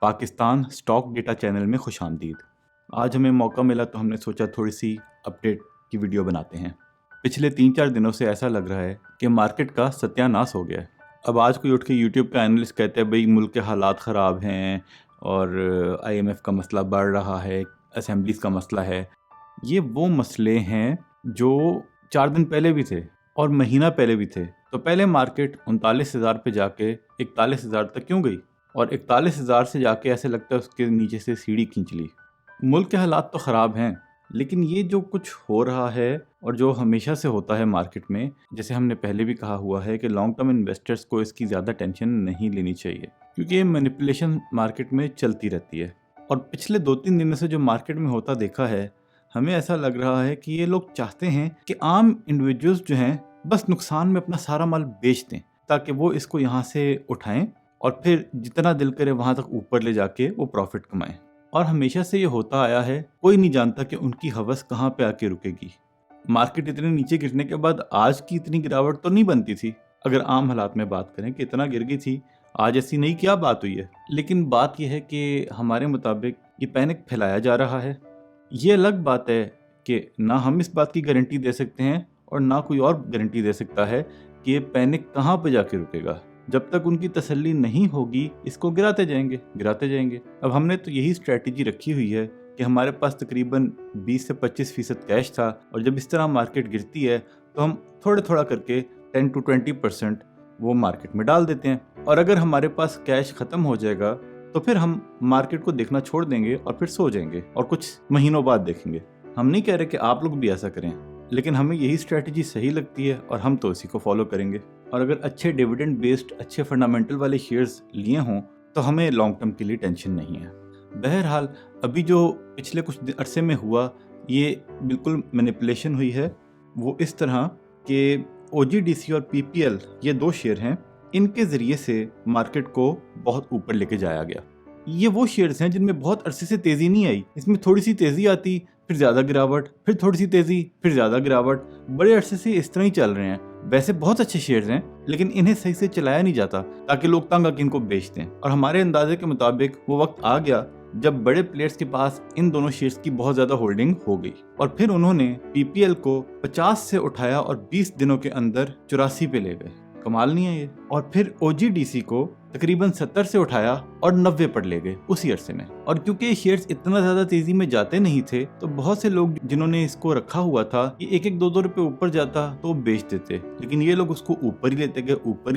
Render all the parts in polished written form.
Pakistan stock data channel में खुशामदीद। आज हमें मौका मिला तो हमने सोचा थोड़ी सी अपडेट की वीडियो बनाते हैं। पिछले 3-4 दिनों से ऐसा लग रहा है कि मार्केट का सत्यानाश हो गया है। अब आज कोई उठ के यूट्यूब का एनालिस्ट कहते हैं भाई मुल्क के हालात ख़राब हैं और IMF का मसला बढ़ रहा है, असेंबलीज़ का मसला है। ये वो मसले हैं जो 4 दिन पहले भी थे और महीना पहले भी थे। तो पहले मार्केट 39,000 पे जाके 41,000 तक क्यों गई और 41,000 से जाके ऐसे लगता है उसके नीचे से सीढ़ी खींच ली। मुल्क के हालात तो ख़राब हैं, लेकिन ये जो कुछ हो रहा है और जो हमेशा से होता है मार्केट में, जैसे हमने पहले भी कहा हुआ है कि लॉन्ग टर्म इन्वेस्टर्स को इसकी ज़्यादा टेंशन नहीं लेनी चाहिए, क्योंकि ये मैनिपुलेशन मार्केट में चलती रहती है। और पिछले 2-3 दिनों से जो मार्केट में होता देखा है, हमें ऐसा लग रहा है कि ये लोग चाहते हैं कि आम इंडिविजुअल्स जो हैं बस नुकसान में अपना सारा माल बेच दें, ताकि वो इसको यहाँ से उठाएं और फिर जितना दिल करे वहाँ तक ऊपर ले जाके वो प्रॉफिट कमाएं। और हमेशा से ये होता आया है, कोई नहीं जानता कि उनकी हवस कहाँ पे आके रुकेगी। मार्केट इतने नीचे गिरने के बाद आज की इतनी गिरावट तो नहीं बनती थी। अगर आम हालात में बात करें कि इतना गिर गई थी, आज ऐसी नहीं क्या बात हुई है। लेकिन बात यह है कि हमारे मुताबिक ये पैनिक फैलाया जा रहा है। ये अलग बात है कि ना हम इस बात की गारंटी दे सकते हैं और ना कोई और गारंटी दे सकता है कि ये पैनिक कहाँ पे जाके रुकेगा। जब तक उनकी तसल्ली नहीं होगी, इसको गिराते जाएंगे। अब हमने तो यही स्ट्रेटजी रखी हुई है कि हमारे पास तकरीबन 20 से 25% कैश था, और जब इस तरह मार्केट गिरती है तो हम थोड़ा करके 10 to 20% वो मार्केट में डाल देते हैं। और अगर हमारे पास कैश ख़त्म हो जाएगा तो फिर हम मार्केट को देखना छोड़ देंगे और फिर सो जाएंगे और कुछ महीनों बाद देखेंगे। हम नहीं कह रहे कि आप लोग भी ऐसा करें, लेकिन हमें यही स्ट्रेटजी सही लगती है और हम तो इसी को फॉलो करेंगे। और अगर अच्छे डिविडेंड बेस्ड अच्छे फंडामेंटल वाले शेयर्स लिए हों तो हमें लॉन्ग टर्म के लिए टेंशन नहीं है। बहरहाल अभी जो पिछले कुछ अरसे में हुआ, ये बिल्कुल मैनिपुलेशन हुई है। वो इस तरह कि OGDC और PPL ये 2 शेयर हैं, इनके ज़रिए से मार्केट को बहुत ऊपर लेके जाया गया। ये वो शेयर्स हैं जिनमें बहुत अरसे से तेज़ी नहीं आई। इसमें थोड़ी सी तेज़ी आती, फिर ज़्यादा गिरावट, फिर थोड़ी सी तेज़ी, फिर ज़्यादा गिरावट। बड़े अरसे से इस तरह ही चल रहे हैं। वैसे बहुत अच्छे शेयर्स हैं, लेकिन इन्हें सही से चलाया नहीं जाता ताकि लोग तंग आके इनको बेच दें। और हमारे अंदाजे के मुताबिक वो वक्त आ गया जब बड़े प्लेयर्स के पास इन दोनों शेयर्स की बहुत ज़्यादा होल्डिंग हो गई, और फिर उन्होंने PPL को 50 से उठाया और 20 दिनों के अंदर 84 पे ले गए। कमाल नहीं है ये। और फिर OGDC को तकरीबन 70 से उठाया और 90 पर ले गए उसी अरसे में। और क्योंकि ये शेयर्स इतना ज़्यादा तेज़ी में जाते नहीं थे, तो बहुत से लोग जिन्होंने इसको रखा हुआ था, ये 1-1, 2-2 रुपए ऊपर जाता तो बेच देते, लेकिन ये लोग उसको ऊपर ही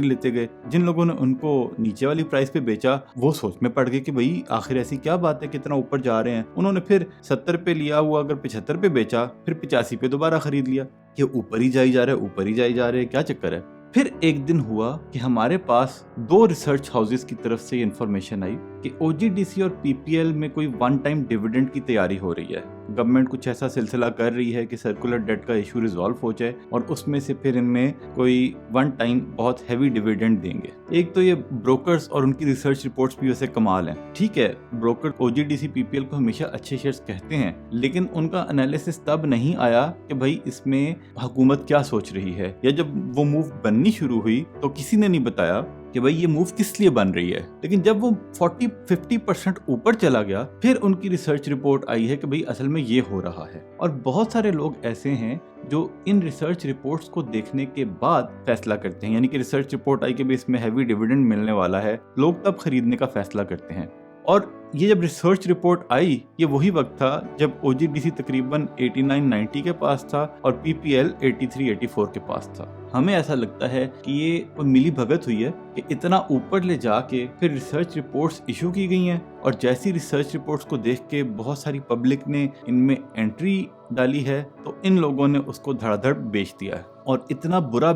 लेते गए। जिन लोगों ने उनको नीचे वाली प्राइस पे बेचा, वो सोच में पड़ गए कि भाई आखिर ऐसी क्या बात है, कितना ऊपर जा रहे हैं। उन्होंने फिर 70 पे लिया हुआ अगर 75 पे बेचा, फिर 85 पे दोबारा खरीद लिया। ये ऊपर ही जाई जा रहे हैं, क्या चक्कर है। फिर एक दिन हुआ कि हमारे पास 2 रिसर्च हाउसेस की तरफ से इन्फॉर्मेशन आई कि OGDC और PPL में कोई वन टाइम डिविडेंड की तैयारी हो रही है। गवर्नमेंट कुछ ऐसा सिलसिला कर रही है कि सर्कुलर डेट का इशू रिजॉल्व हो जाए और उसमें से फिर इनमें कोई वन टाइम बहुत हैवी डिविडेंड देंगे। एक तो ये ब्रोकर्स और उनकी रिसर्च रिपोर्ट्स भी वैसे कमाल हैं। ठीक है, ब्रोकर OGDC PPL को हमेशा अच्छे शेयर्स कहते हैं, लेकिन उनका एनालिसिस तब नहीं आया कि भाई इसमें हुकूमत क्या सोच रही है, या जब वो मूव बननी शुरू हुई तो किसी ने नहीं बताया कि भाई ये मूव किस लिए बन रही है। लेकिन जब वो 40-50% ऊपर चला गया, फिर उनकी रिसर्च रिपोर्ट आई है कि भाई असल में ये हो रहा है। और बहुत सारे लोग ऐसे हैं जो इन रिसर्च रिपोर्ट्स को देखने के बाद फैसला करते हैं, यानी कि रिसर्च रिपोर्ट आई कि भाई इसमें हैवी डिविडेंड मिलने वाला है, लोग तब खरीदने का फैसला करते हैं। और ये जब रिसर्च रिपोर्ट आई, ये वही वक्त था जब OGDC तकरीबन 89-90 के पास था और PPL 83-84 के पास था। हमें ऐसा लगता है कि ये मिली भगत हुई है कि इतना ऊपर ले जाके फिर रिसर्च रिपोर्ट्स इशू की गई हैं, और जैसी रिसर्च रिपोर्ट्स को देख के बहुत सारी पब्लिक ने इनमें एंट्री डाली है, तो इन लोगों ने उसको धड़ाधड़ बेच दिया है। और इतना बुरा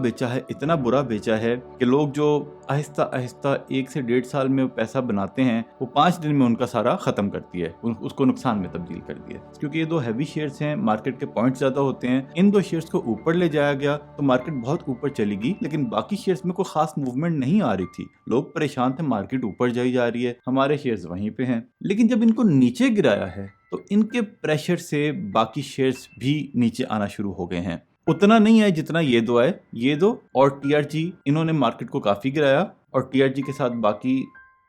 बेचा है कि लोग जो आहिस्ता आहिस्ता 1 से 1.5 साल में पैसा बनाते हैं, वो 5 दिन में उनका सारा खत्म करती है, उसको नुकसान में तब्दील कर दिया। क्योंकि ये 2 हैवी शेयर्स हैं, मार्केट के पॉइंट्स ज्यादा होते हैं। इन 2 शेयर्स को ऊपर ले जाया गया तो मार्केट बहुत ऊपर चलेगी, लेकिन बाकी शेयर्स में कोई खास मूवमेंट नहीं आ रही थी। लोग परेशान थे, मार्केट ऊपर जाई जा रही है, हमारे शेयर्स वहीं पे हैं। लेकिन जब इनको नीचे गिराया है तो इनके प्रेशर से बाकी शेयर्स भी नीचे आना शुरू हो गए हैं। उतना नहीं है जितना ये 2 आए। ये 2 और TRG, इन्होंने मार्केट को काफी गिराया, और TRG के साथ बाकी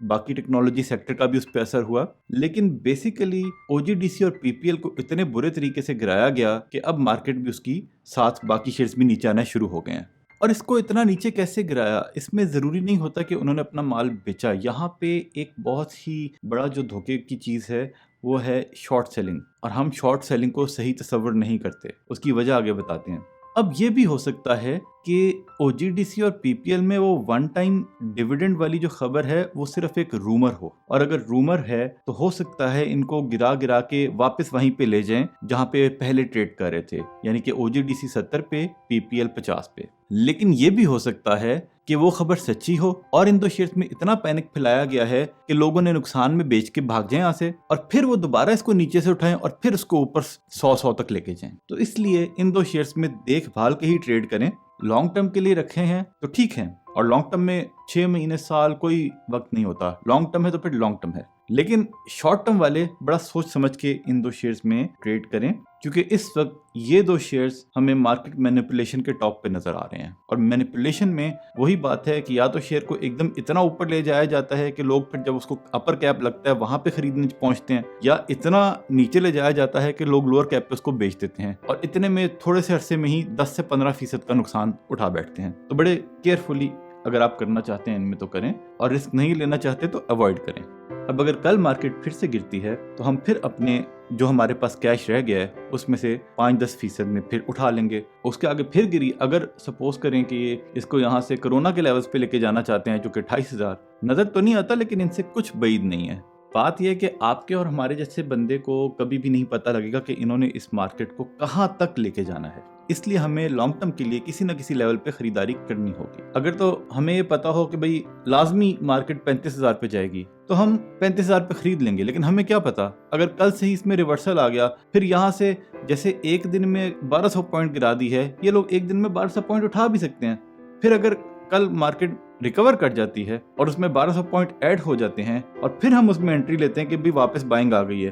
बाकी टेक्नोलॉजी सेक्टर का भी उस पर असर हुआ, लेकिन बेसिकली ओजीडीसी और पीपीएल को इतने बुरे तरीके से गिराया गया कि अब मार्केट भी उसकी साथ बाकी शेयर्स भी नीचे आना शुरू हो गए हैं। और इसको इतना नीचे कैसे गिराया, इसमें ज़रूरी नहीं होता कि उन्होंने अपना माल बेचा। यहाँ पे एक बहुत ही बड़ा जो धोखे की चीज़ है वो है शॉर्ट सेलिंग, और हम शॉर्ट सेलिंग को सही तस्वर नहीं करते। उसकी वजह आगे बताते हैं। अब ये भी हो सकता है कि ओजीडीसी और पीपीएल में वो वन टाइम डिविडेंड वाली जो खबर है वो सिर्फ एक रूमर हो, और अगर रूमर है तो हो सकता है इनको गिरा गिरा के वापस वहीं पे ले जाएं जहां पे पहले ट्रेड कर रहे थे, यानी कि ओजीडीसी 70 पे, पीपीएल 50 पे। लेकिन ये भी हो सकता है कि वो खबर सच्ची हो और इन दो शेयर्स में इतना पैनिक फैलाया गया है कि लोगों ने नुकसान में बेच के भाग जाएं यहाँ से, और फिर वो दोबारा इसको नीचे से उठाएं और फिर उसको ऊपर 100 तक लेके जाएं। तो इसलिए इन दो शेयर्स में देखभाल के ही ट्रेड करें। लॉन्ग टर्म के लिए रखे हैं तो ठीक है, और लॉन्ग टर्म में 6 महीने साल कोई वक्त नहीं होता। लॉन्ग टर्म है तो फिर लॉन्ग टर्म है, लेकिन शॉर्ट टर्म वाले बड़ा सोच समझ के इन दो शेयर्स में ट्रेड करें, क्योंकि इस वक्त ये दो शेयर्स हमें मार्केट मैनिपुलेशन के टॉप पे नजर आ रहे हैं। और मैनिपुलेशन में वही बात है कि या तो शेयर को एकदम इतना ऊपर ले जाया जाता है कि लोग फिर जब उसको अपर कैप लगता है वहां पे खरीदने पहुंचते हैं, या इतना नीचे ले जाया जाता है कि लोग लोअर कैप पे उसको बेच देते हैं, और इतने में थोड़े से अरसे में ही 10 से 15% का नुकसान उठा बैठते हैं। तो बड़े केयरफुली अगर आप करना चाहते हैं इनमें तो करें, और रिस्क नहीं लेना चाहते तो अवॉइड करें। अब अगर कल मार्केट फिर से गिरती है तो हम फिर अपने जो हमारे पास कैश रह गया है उसमें से 5-10% में फिर उठा लेंगे। उसके आगे फिर गिरी, अगर सपोज करें कि ये इसको यहाँ से कोरोना के लेवल्स पे लेके जाना चाहते हैं जो कि 28,000 नजर तो नहीं आता, लेकिन इनसे कुछ बैद नहीं है। बात यह है कि आपके और हमारे जैसे बंदे को कभी भी नहीं पता लगेगा कि इन्होंने इस मार्केट को कहाँ तक लेके जाना है, इसलिए हमें लॉन्ग टर्म के लिए किसी न किसी लेवल पे खरीदारी करनी होगी। अगर तो हमें ये पता हो कि भाई लाजमी मार्केट 35,000 पे जाएगी तो हम 35,000 पे खरीद लेंगे, लेकिन हमें क्या पता अगर कल से ही इसमें रिवर्सल आ गया, फिर यहाँ से जैसे एक दिन में 1200 पॉइंट गिरा दी है, ये लोग एक दिन में 1200 पॉइंट उठा भी सकते हैं। फिर अगर कल मार्केट रिकवर कर जाती है और उसमें 1200 पॉइंट ऐड हो जाते हैं और फिर हम उसमें एंट्री लेते हैं कि भी वापस बाइंग आ गई है,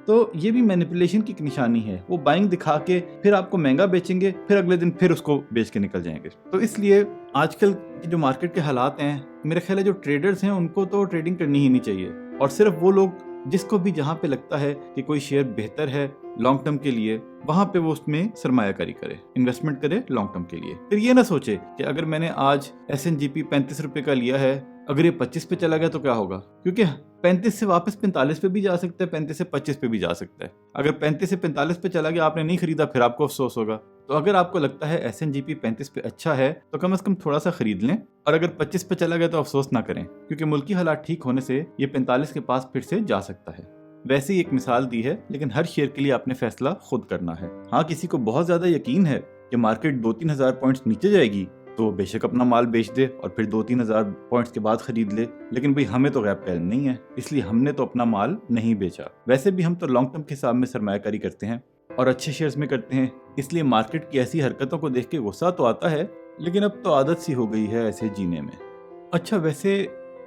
तो ये भी मैनिपुलेशन की एक निशानी है। वो बाइंग दिखा के फिर आपको महंगा बेचेंगे, फिर अगले दिन फिर उसको बेच के निकल जाएंगे। तो इसलिए आजकल की जो मार्केट के हालात हैं, मेरे ख्याल है जो ट्रेडर्स हैं उनको तो ट्रेडिंग करनी ही नहीं चाहिए, और सिर्फ वो लोग जिसको भी जहाँ पे लगता है कि कोई शेयर बेहतर है लॉन्ग टर्म के लिए, वहां पे वो उसमें सरमायाकारी करे, इन्वेस्टमेंट करे लॉन्ग टर्म के लिए। फिर ये ना सोचे कि अगर मैंने आज SNGP 35 रुपए का लिया है, अगर ये 25 पे चला गया तो क्या होगा, क्योंकि 35 से वापस 45 पे भी जा सकता है, 35 से 25 पे भी जा सकता है। अगर 35 से 45 पे चला गया, आपने नहीं खरीदा, फिर आपको अफसोस होगा। तो अगर आपको लगता है SNGP 35 पे अच्छा है तो कम से कम थोड़ा सा खरीद लें, और अगर 25 पे चला गया तो अफसोस ना करें, क्योंकि मुल्की हालात ठीक होने से ये 45 के पास फिर से जा सकता है। वैसे ही एक मिसाल दी है, लेकिन हर शेयर के लिए आपने फैसला खुद करना है। हाँ, किसी को बहुत ज्यादा यकीन है कि मार्केट 2-3 हजार पॉइंट्स नीचे जाएगी तो बेशक अपना माल बेच दे और फिर 2-3 हजार पॉइंट्स के बाद खरीद ले, लेकिन भाई हमें तो गैप पहल नहीं है, इसलिए हमने तो अपना माल नहीं बेचा। वैसे भी हम तो लॉन्ग टर्म के हिसाब में सरमायाकारी करते हैं और अच्छे शेयर्स में करते हैं, इसलिए मार्केट की ऐसी हरकतों को देख के गुस्सा तो आता है, लेकिन अब तो आदत सी हो गई है ऐसे जीने में। अच्छा, वैसे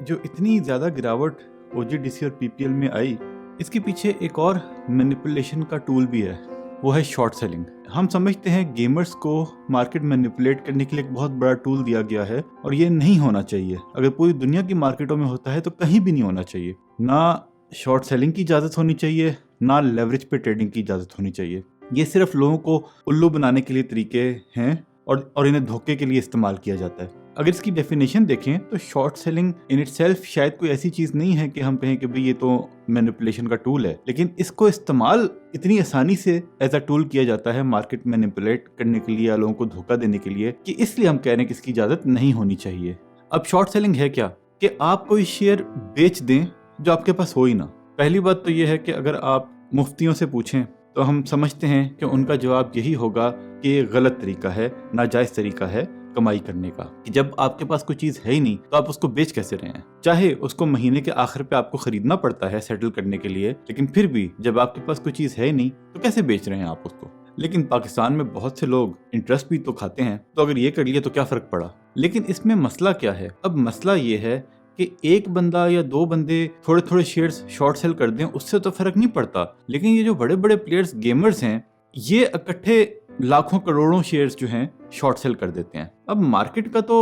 जो इतनी ज्यादा गिरावट OGDC और PPL में आई, इसके पीछे एक और मैनिपुलेशन का टूल भी है, वो है शॉर्ट सेलिंग। हम समझते हैं गेमर्स को मार्केट मैनिपुलेट करने के लिए एक बहुत बड़ा टूल दिया गया है, और ये नहीं होना चाहिए। अगर पूरी दुनिया की मार्केटों में होता है तो कहीं भी नहीं होना चाहिए। ना शॉर्ट सेलिंग की इजाज़त होनी चाहिए, ना लेवरेज पे ट्रेडिंग की इजाज़त होनी चाहिए। ये सिर्फ लोगों को उल्लू बनाने के लिए तरीके हैं और इन्हें धोखे के लिए इस्तेमाल किया जाता है। अगर इसकी डेफिनेशन देखें तो शॉर्ट सेलिंग इन इटसेल्फ शायद कोई ऐसी चीज नहीं है कि हम कहें कि भाई ये तो मैनिपुलेशन का टूल है, लेकिन इसको इस्तेमाल इतनी आसानी से एज अ टूल किया जाता है मार्केट मैनिपुलेट करने के लिए या लोगों को धोखा देने के लिए, कि इसलिए हम कह रहे हैं कि इसकी इजाजत नहीं होनी चाहिए। अब शॉर्ट सेलिंग है क्या, कि आप कोई शेयर बेच दें जो आपके पास हो ही ना। पहली बात तो यह है कि अगर आप मुफ्तियों से पूछें तो हम समझते हैं कि उनका जवाब यही होगा कि ये गलत तरीका है, नाजायज तरीका है कमाई करने का, कि जब आपके पास कोई चीज है ही नहीं तो आप उसको बेच कैसे रहे हैं। चाहे उसको महीने के आखिर पे आपको खरीदना पड़ता है सेटल करने के लिए, लेकिन फिर भी जब आपके पास कोई चीज है ही नहीं तो कैसे बेच रहे हैं आप उसको। लेकिन पाकिस्तान में बहुत से लोग इंटरेस्ट भी तो खाते हैं, तो अगर ये कर लिया तो क्या फर्क पड़ा। लेकिन इसमें मसला क्या है, अब मसला ये है कि एक बंदा या दो बंदे थोड़े थोड़े शेयर्स शॉर्ट सेल कर दें, उससे तो फर्क नहीं पड़ता। लेकिन ये जो बड़े बड़े प्लेयर्स गेमर्स हैं, ये इकट्ठे लाखों करोड़ों शेयर्स जो हैं शॉर्ट सेल कर देते हैं। अब मार्केट का तो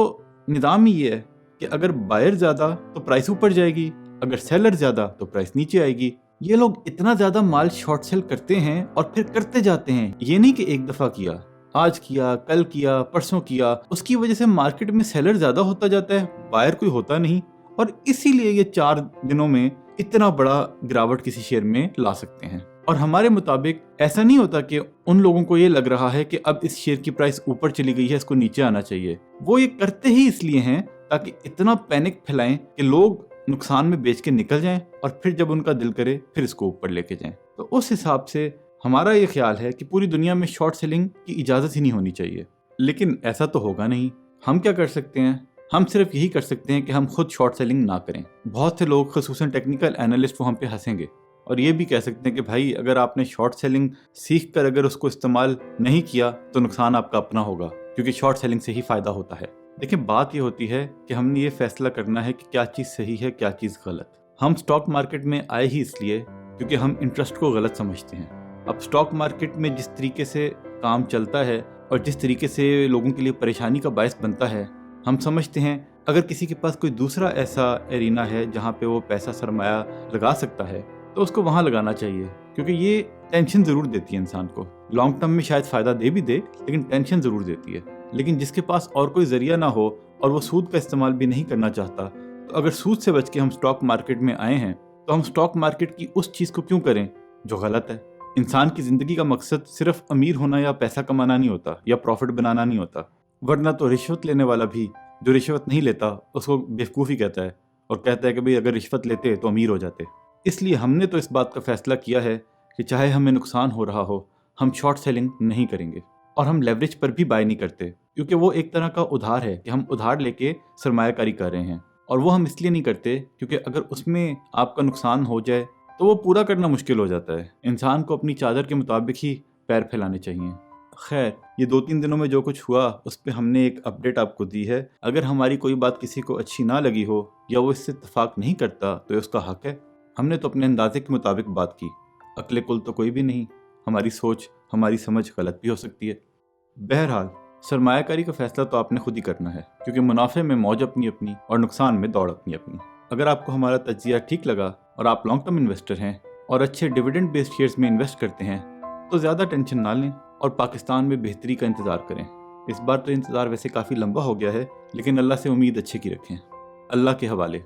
निज़ाम ही ये है कि अगर बायर ज़्यादा तो प्राइस ऊपर जाएगी, अगर सेलर ज़्यादा तो प्राइस नीचे आएगी। ये लोग इतना ज़्यादा माल शॉर्ट सेल करते हैं और फिर करते जाते हैं। ये नहीं कि एक दफ़ा किया, आज किया, कल किया, परसों किया, उसकी वजह से मार्केट में सेलर ज़्यादा होता जाता है, बायर कोई होता नहीं, और इसीलिए ये 4 दिनों में इतना बड़ा गिरावट किसी शेयर में ला सकते हैं। और हमारे मुताबिक ऐसा नहीं होता कि उन लोगों को ये लग रहा है कि अब इस शेयर की प्राइस ऊपर चली गई है, इसको नीचे आना चाहिए। वो ये करते ही इसलिए हैं ताकि इतना पैनिक फैलाएं कि लोग नुकसान में बेच के निकल जाएं और फिर जब उनका दिल करे फिर इसको ऊपर लेके जाएं। तो उस हिसाब से हमारा ये ख्याल है कि पूरी दुनिया में शॉर्ट सेलिंग की इजाज़त ही नहीं होनी चाहिए। लेकिन ऐसा तो होगा नहीं। हम क्या कर सकते हैं? हम सिर्फ यही कर सकते हैं कि हम खुद शॉर्ट सेलिंग ना करें। बहुत से लोग, खसूसन टेक्निकल एनालिस्ट, वो हम पे हंसेंगे और ये भी कह सकते हैं कि भाई अगर आपने शॉर्ट सेलिंग सीख कर अगर उसको इस्तेमाल नहीं किया तो नुकसान आपका अपना होगा, क्योंकि शॉर्ट सेलिंग से ही फ़ायदा होता है। देखिए, बात ये होती है कि हमने ये फैसला करना है कि क्या चीज़ सही है, क्या चीज़ गलत। हम स्टॉक मार्केट में आए ही इसलिए क्योंकि हम इंटरेस्ट को गलत समझते हैं। अब स्टॉक मार्केट में जिस तरीके से काम चलता है और जिस तरीके से लोगों के लिए परेशानी का बायस बनता है, हम समझते हैं अगर किसी के पास कोई दूसरा ऐसा एरिना है जहाँ पे वो पैसा सरमाया लगा सकता है तो उसको वहाँ लगाना चाहिए, क्योंकि ये टेंशन ज़रूर देती है इंसान को। लॉन्ग टर्म में शायद फ़ायदा दे भी दे, लेकिन टेंशन ज़रूर देती है। लेकिन जिसके पास और कोई ज़रिया ना हो और वो सूद का इस्तेमाल भी नहीं करना चाहता, तो अगर सूद से बच के हम स्टॉक मार्केट में आए हैं तो हम स्टॉक मार्केट की उस चीज़ को क्यों करें जो गलत है। इंसान की ज़िंदगी का मकसद सिर्फ अमीर होना या पैसा कमाना नहीं होता या प्रॉफिट बनाना नहीं होता, वरना तो रिश्वत लेने वाला भी जो रिश्वत नहीं लेता उसको बेवकूफ़ी कहता है और कहता है कि भाई अगर रिश्वत लेते तो अमीर हो जाते। इसलिए हमने तो इस बात का फैसला किया है कि चाहे हमें नुकसान हो रहा हो, हम शॉर्ट सेलिंग नहीं करेंगे और हम लेवरेज पर भी बाय नहीं करते, क्योंकि वो एक तरह का उधार है कि हम उधार लेके सरमायाकारी कर रहे हैं। और वो हम इसलिए नहीं करते क्योंकि अगर उसमें आपका नुकसान हो जाए तो वो पूरा करना मुश्किल हो जाता है। इंसान को अपनी चादर के मुताबिक ही पैर फैलाने चाहिए। खैर, ये 2-3 दिनों में जो कुछ हुआ उस पर हमने एक अपडेट आपको दी है। अगर हमारी कोई बात किसी को अच्छी ना लगी हो या वो इससे इत्तेफाक नहीं करता तो ये उसका हक है। हमने तो अपने अंदाजे के मुताबिक बात की, अक्ले कुल तो कोई भी नहीं। हमारी सोच, हमारी समझ गलत भी हो सकती है। बहरहाल, सरमायाकारी का फैसला तो आपने खुद ही करना है, क्योंकि मुनाफे में मौज अपनी अपनी और नुकसान में दौड़ अपनी अपनी। अगर आपको हमारा तज्जिया ठीक लगा और आप लॉन्ग टर्म इन्वेस्टर हैं और अच्छे डिविडेंड बेस्ड शेयर्स में इन्वेस्ट करते हैं तो ज़्यादा टेंशन ना लें और पाकिस्तान में बेहतरी का इंतज़ार करें। इस बार तो इंतज़ार वैसे काफ़ी लंबा हो गया है, लेकिन अल्लाह से उम्मीद अच्छे की रखें। अल्लाह के हवाले।